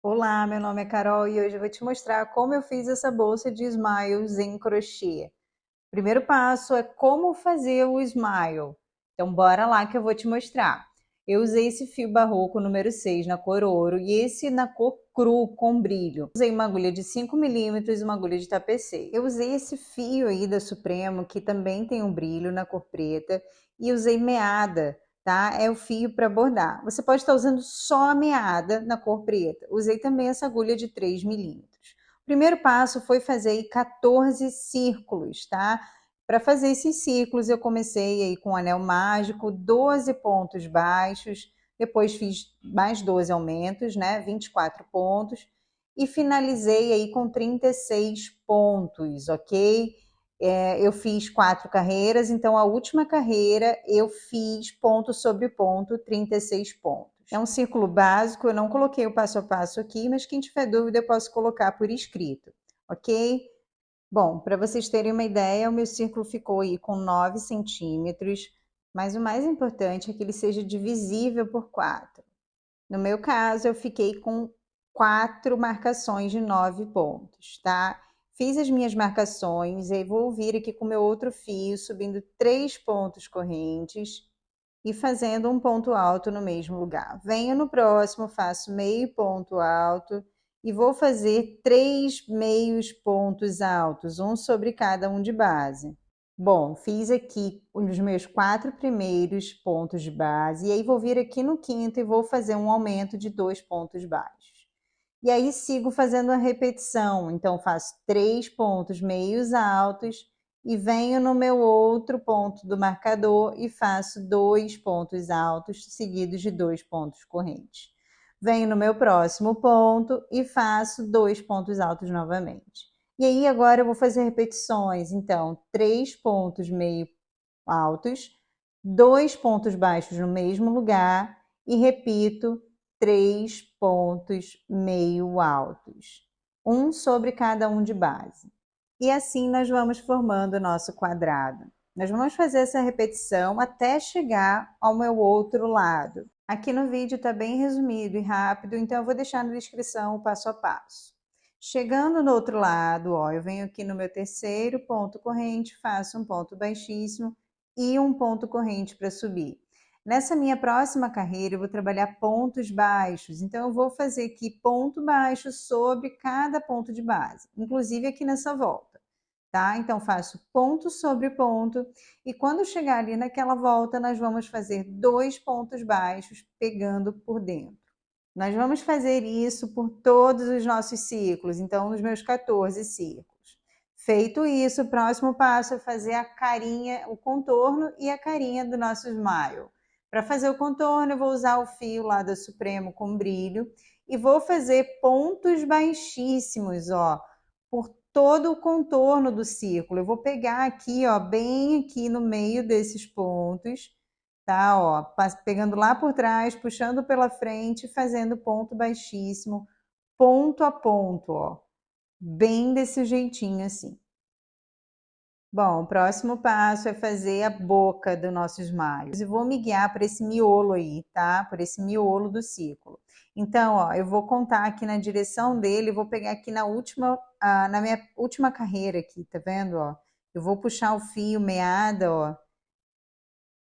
Olá, meu nome é Carol e hoje eu vou te mostrar como eu fiz essa bolsa de smiles em crochê. O primeiro passo é como fazer o smile. Então bora lá que eu vou te mostrar. Eu usei esse fio barroco número 6 na cor ouro e esse na cor cru com brilho. Usei uma agulha de 5 milímetros e uma agulha de tapecê. Eu usei esse fio aí da Supremo que também tem um brilho na cor preta e usei meada, tá? É o fio para bordar. Você pode estar usando só a meada na cor preta. Usei também essa agulha de 3 milímetros. O primeiro passo foi fazer aí 14 círculos, tá? Para fazer esses círculos, eu comecei aí com o anel mágico, 12 pontos baixos, depois fiz mais 12 aumentos, né? 24 pontos, e finalizei aí com 36 pontos, ok? Eu fiz 4 carreiras, então a última carreira eu fiz ponto sobre ponto, 36 pontos. É um círculo básico, eu não coloquei o passo a passo aqui, mas quem tiver dúvida eu posso colocar por escrito, ok? Bom, para vocês terem uma ideia, o meu círculo ficou aí com 9 centímetros, mas o mais importante é que ele seja divisível por 4. No meu caso, eu fiquei com 4 marcações de 9 pontos, tá? Fiz as minhas marcações e vou vir aqui com o meu outro fio, subindo 3 pontos correntes e fazendo um ponto alto no mesmo lugar. Venho no próximo, faço meio ponto alto e vou fazer 3 meios pontos altos, um sobre cada um de base. Bom, fiz aqui os meus 4 primeiros pontos de base e aí vou vir aqui no quinto e vou fazer um aumento de 2 pontos baixos. E aí sigo fazendo a repetição, então faço 3 pontos meios altos e venho no meu outro ponto do marcador e faço 2 pontos altos seguidos de 2 pontos correntes. Venho no meu próximo ponto e faço 2 pontos altos novamente. E aí agora eu vou fazer repetições, então 3 pontos meio altos, 2 pontos baixos no mesmo lugar e repito 3 pontos meio altos, um sobre cada um de base. E assim nós vamos formando o nosso quadrado. Nós vamos fazer essa repetição até chegar ao meu outro lado. Aqui no vídeo está bem resumido e rápido, então eu vou deixar na descrição o passo a passo. Chegando no outro lado, ó, eu venho aqui no meu terceiro ponto corrente, faço um ponto baixíssimo e um ponto corrente para subir. Nessa minha próxima carreira, eu vou trabalhar pontos baixos, então eu vou fazer aqui ponto baixo sobre cada ponto de base, inclusive aqui nessa volta, tá? Então, faço ponto sobre ponto e quando chegar ali naquela volta, nós vamos fazer 2 pontos baixos pegando por dentro. Nós vamos fazer isso por todos os nossos ciclos, então nos meus 14 ciclos. Feito isso, o próximo passo é fazer a carinha, o contorno e a carinha do nosso smile. Para fazer o contorno, eu vou usar o fio lá da Supremo com brilho e vou fazer pontos baixíssimos, ó, por todo o contorno do círculo. Eu vou pegar aqui, ó, bem aqui no meio desses pontos, tá? Ó, pegando lá por trás, puxando pela frente, fazendo ponto baixíssimo, ponto a ponto, ó, bem desse jeitinho assim. Bom, o próximo passo é fazer a boca do nosso smile. E vou me guiar para esse miolo aí, tá? Por esse miolo do círculo. Então, ó, eu vou contar aqui na direção dele, vou pegar aqui na minha última carreira aqui, tá vendo, ó? Eu vou puxar o fio meada, ó,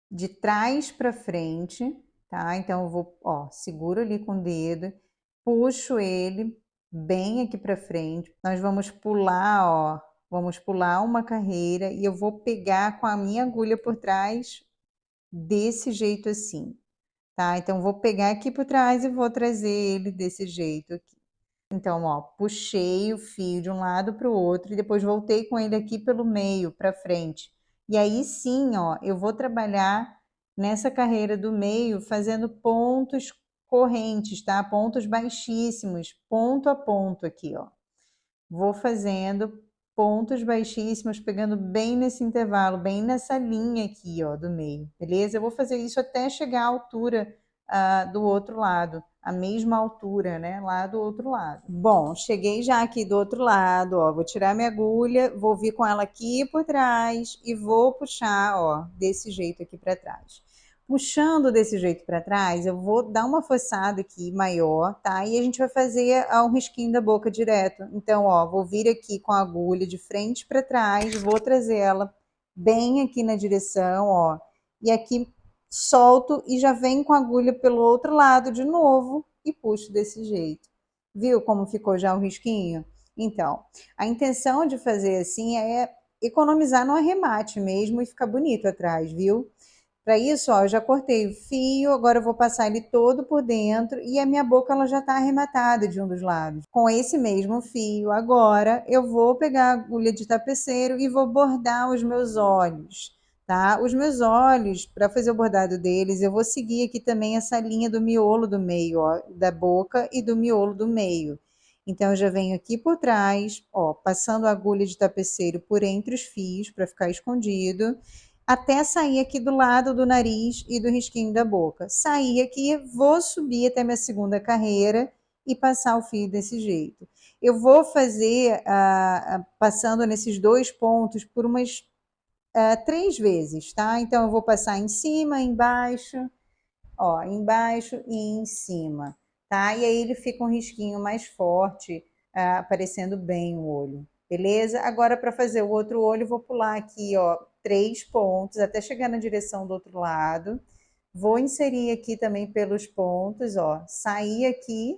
de trás para frente, tá? Então eu vou, ó, seguro ali com o dedo, puxo ele bem aqui para frente. Nós vamos pular, ó, vamos pular uma carreira e eu vou pegar com a minha agulha por trás desse jeito assim, tá? Então vou pegar aqui por trás e vou trazer ele desse jeito aqui. Então, ó, puxei o fio de um lado para o outro e depois voltei com ele aqui pelo meio, para frente. E aí sim, ó, eu vou trabalhar nessa carreira do meio fazendo pontos correntes, tá? Pontos baixíssimos, ponto a ponto aqui, ó. Vou fazendo pontos baixíssimos, pegando bem nesse intervalo, bem nessa linha aqui, ó, do meio, beleza? Eu vou fazer isso até chegar à altura do outro lado, a mesma altura, né, lá do outro lado. Bom, cheguei já aqui do outro lado, ó, vou tirar minha agulha, vou vir com ela aqui por trás e vou puxar, ó, desse jeito aqui para trás. puxando desse jeito para trás, eu vou dar uma forçada aqui maior, tá? E a gente vai fazer um risquinho da boca direto. Então, ó, vou vir aqui com a agulha de frente para trás, vou trazer ela bem aqui na direção, ó. E aqui solto e já venho com a agulha pelo outro lado de novo e puxo desse jeito. Viu como ficou já o risquinho? Então, a intenção de fazer assim é economizar no arremate mesmo e ficar bonito atrás, viu? Para isso, ó, eu já cortei o fio, agora eu vou passar ele todo por dentro e a minha boca ela já está arrematada de um dos lados. Com esse mesmo fio, agora eu vou pegar a agulha de tapeceiro e vou bordar os meus olhos, tá? Os meus olhos, para fazer o bordado deles, eu vou seguir aqui também essa linha do miolo do meio, ó, da boca e do miolo do meio. Então, eu já venho aqui por trás, ó, passando a agulha de tapeceiro por entre os fios para ficar escondido até sair aqui do lado do nariz e do risquinho da boca. Sair aqui, vou subir até minha segunda carreira e passar o fio desse jeito. Eu vou fazer, passando nesses dois pontos por umas 3 vezes, tá? Então, eu vou passar em cima, embaixo, ó, embaixo e em cima, tá? E aí ele fica um risquinho mais forte, aparecendo bem o olho. Beleza? Agora, para fazer o outro olho, vou pular aqui, ó, 3 pontos até chegar na direção do outro lado. Vou inserir aqui também pelos pontos, ó, sair aqui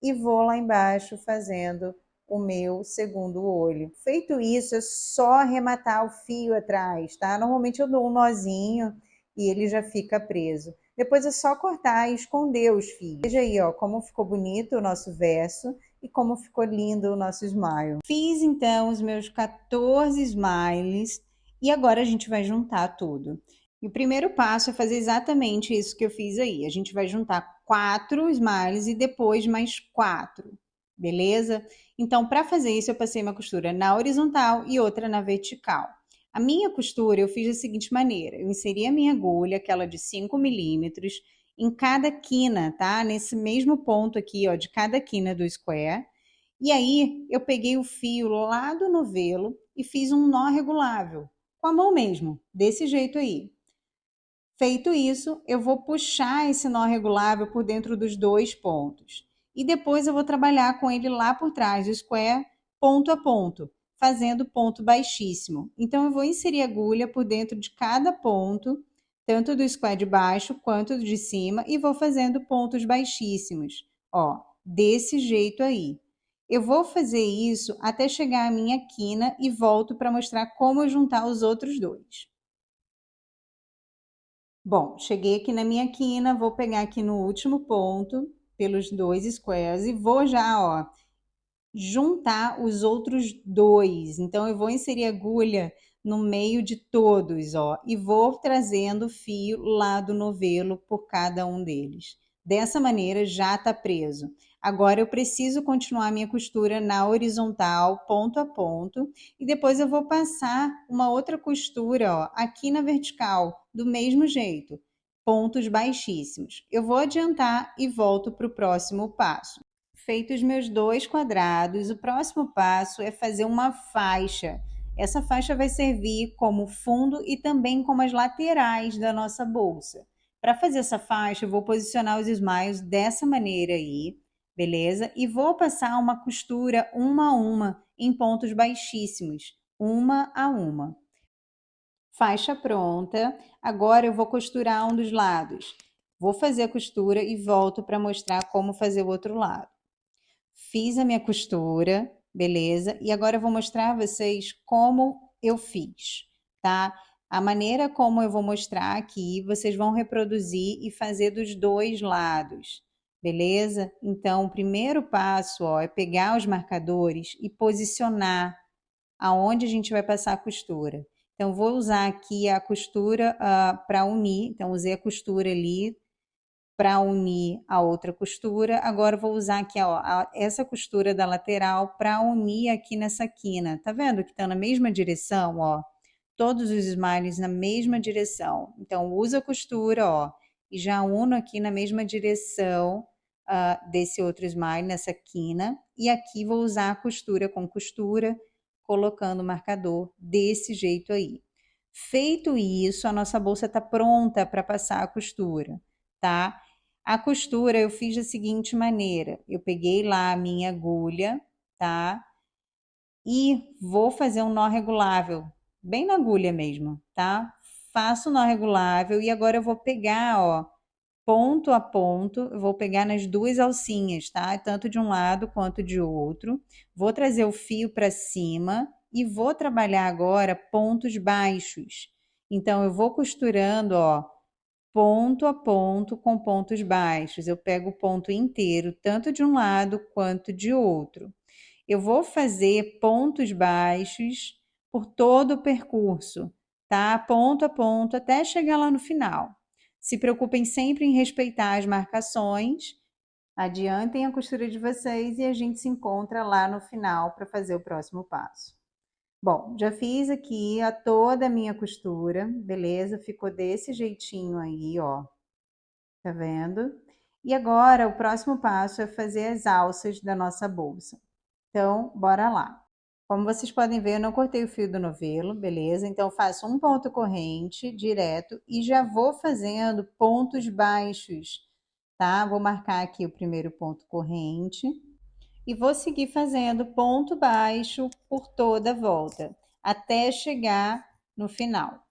e vou lá embaixo fazendo o meu segundo olho. Feito isso, é só arrematar o fio atrás, tá? Normalmente eu dou um nozinho e ele já fica preso. Depois é só cortar e esconder os fios. Veja aí, ó, como ficou bonito o nosso verso e como ficou lindo o nosso smile. Fiz então os meus 14 smiles e agora a gente vai juntar tudo. E o primeiro passo é fazer exatamente isso que eu fiz aí. A gente vai juntar 4 smiles e depois mais 4, beleza? Então, para fazer isso, eu passei uma costura na horizontal e outra na vertical. A minha costura eu fiz da seguinte maneira: eu inseri a minha agulha, aquela de 5 milímetros, em cada quina, tá? Nesse mesmo ponto aqui, ó, de cada quina do square. E aí, eu peguei o fio lá do novelo e fiz um nó regulável, com a mão mesmo, desse jeito aí. Feito isso, eu vou puxar esse nó regulável por dentro dos 2 pontos. E depois eu vou trabalhar com ele lá por trás do square, ponto a ponto, fazendo ponto baixíssimo. Então, eu vou inserir agulha por dentro de cada ponto, tanto do square de baixo quanto do de cima, e vou fazendo pontos baixíssimos. Ó, desse jeito aí. Eu vou fazer isso até chegar à minha quina e volto para mostrar como eu juntar os outros dois. Bom, cheguei aqui na minha quina, vou pegar aqui no último ponto, pelos 2 squares, e vou já, ó, juntar os outros 2. Então, eu vou inserir agulha no meio de todos, ó, e vou trazendo fio lá do novelo por cada um deles. Dessa maneira, já tá preso. Agora, eu preciso continuar minha costura na horizontal, ponto a ponto, e depois eu vou passar uma outra costura, ó, aqui na vertical, do mesmo jeito, pontos baixíssimos. Eu vou adiantar e volto para o próximo passo. Feitos meus 2 quadrados, o próximo passo é fazer uma faixa. Essa faixa vai servir como fundo e também como as laterais da nossa bolsa. Para fazer essa faixa, eu vou posicionar os smiles dessa maneira aí, beleza? E vou passar uma costura uma a uma em pontos baixíssimos, uma a uma. Faixa pronta. Agora eu vou costurar um dos lados. Vou fazer a costura e volto para mostrar como fazer o outro lado. Fiz a minha costura, beleza? E agora eu vou mostrar a vocês como eu fiz, tá? A maneira como eu vou mostrar aqui, vocês vão reproduzir e fazer dos 2 lados, beleza? Então, o primeiro passo, ó, é pegar os marcadores e posicionar aonde a gente vai passar a costura. Então, vou usar aqui a costura para unir. Então, usei a costura ali para unir a outra costura. Agora vou usar aqui, ó, essa costura da lateral para unir aqui nessa quina. Tá vendo que está na mesma direção, ó? Todos os smiles na mesma direção. Então, uso a costura, ó, e já uno aqui na mesma direção desse outro smile, nessa quina. E aqui vou usar a costura com costura, colocando o marcador desse jeito aí. Feito isso, a nossa bolsa está pronta para passar a costura, tá? A costura eu fiz da seguinte maneira, eu peguei lá a minha agulha, tá? E vou fazer um nó regulável, bem na agulha mesmo, tá? Faço o nó regulável e agora eu vou pegar, ó, ponto a ponto, eu vou pegar nas duas alcinhas, tá? Tanto de um lado quanto de outro. Vou trazer o fio para cima e vou trabalhar agora pontos baixos. Então, eu vou costurando, ó, ponto a ponto com pontos baixos. Eu pego o ponto inteiro, tanto de um lado quanto de outro. Eu vou fazer pontos baixos por todo o percurso, tá? Ponto a ponto até chegar lá no final. Se preocupem sempre em respeitar as marcações. Adiantem a costura de vocês e a gente se encontra lá no final para fazer o próximo passo. Bom, já fiz aqui toda a minha costura, beleza? Ficou desse jeitinho aí, ó. Tá vendo? E agora o próximo passo é fazer as alças da nossa bolsa. Então, bora lá. Como vocês podem ver, eu não cortei o fio do novelo, beleza? Então, eu faço um ponto corrente direto e já vou fazendo pontos baixos, tá? Vou marcar aqui o primeiro ponto corrente e vou seguir fazendo ponto baixo por toda a volta, até chegar no final.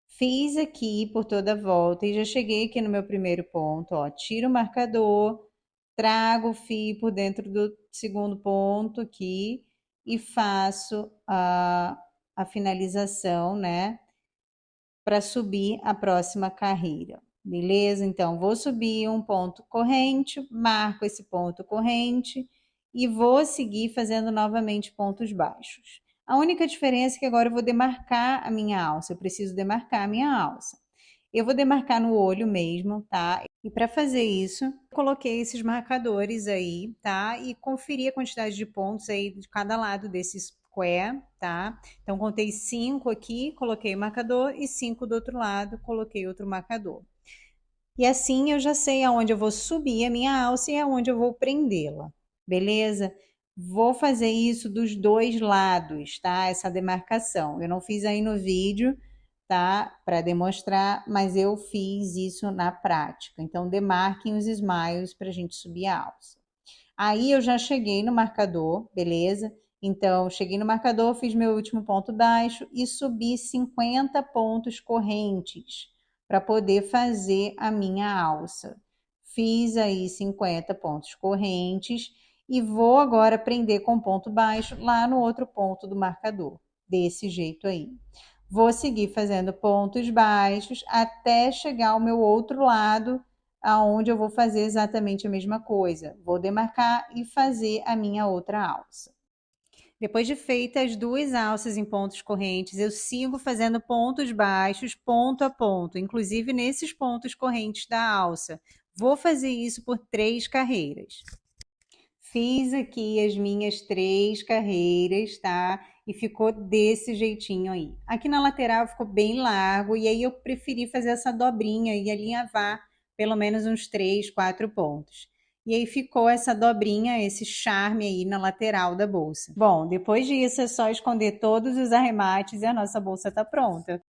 Fiz aqui por toda a volta e já cheguei aqui no meu primeiro ponto, ó. Tiro o marcador, trago o fio por dentro do segundo ponto aqui e faço a finalização, né? Para subir a próxima carreira. Beleza? Então, vou subir um ponto corrente, marco esse ponto corrente e vou seguir fazendo novamente pontos baixos. A única diferença é que agora eu vou demarcar a minha alça, eu preciso demarcar a minha alça. Eu vou demarcar no olho mesmo, tá? E para fazer isso, eu coloquei esses marcadores aí, tá? E conferi a quantidade de pontos aí de cada lado desse square, tá? Então, contei 5 aqui, coloquei o marcador e 5 do outro lado, coloquei outro marcador. E assim eu já sei aonde eu vou subir a minha alça e aonde eu vou prendê-la, beleza? Vou fazer isso dos dois lados, tá? Essa demarcação. Eu não fiz aí no vídeo, tá? Para demonstrar, mas eu fiz isso na prática. Então, demarquem os smiles para a gente subir a alça. Aí eu já cheguei no marcador, beleza? Então, cheguei no marcador, fiz meu último ponto baixo e subi 50 pontos correntes para poder fazer a minha alça. Fiz aí 50 pontos correntes e vou agora prender com ponto baixo lá no outro ponto do marcador, desse jeito aí. Vou seguir fazendo pontos baixos até chegar ao meu outro lado, aonde eu vou fazer exatamente a mesma coisa. Vou demarcar e fazer a minha outra alça. Depois de feitas as duas alças em pontos correntes, eu sigo fazendo pontos baixos, ponto a ponto, inclusive nesses pontos correntes da alça. Vou fazer isso por 3 carreiras. Fiz aqui as minhas 3 carreiras, tá? E ficou desse jeitinho aí. Aqui na lateral ficou bem largo e aí eu preferi fazer essa dobrinha e alinhavar pelo menos uns 3, 4 pontos. E aí ficou essa dobrinha, esse charme aí na lateral da bolsa. Bom, depois disso é só esconder todos os arremates e a nossa bolsa tá pronta.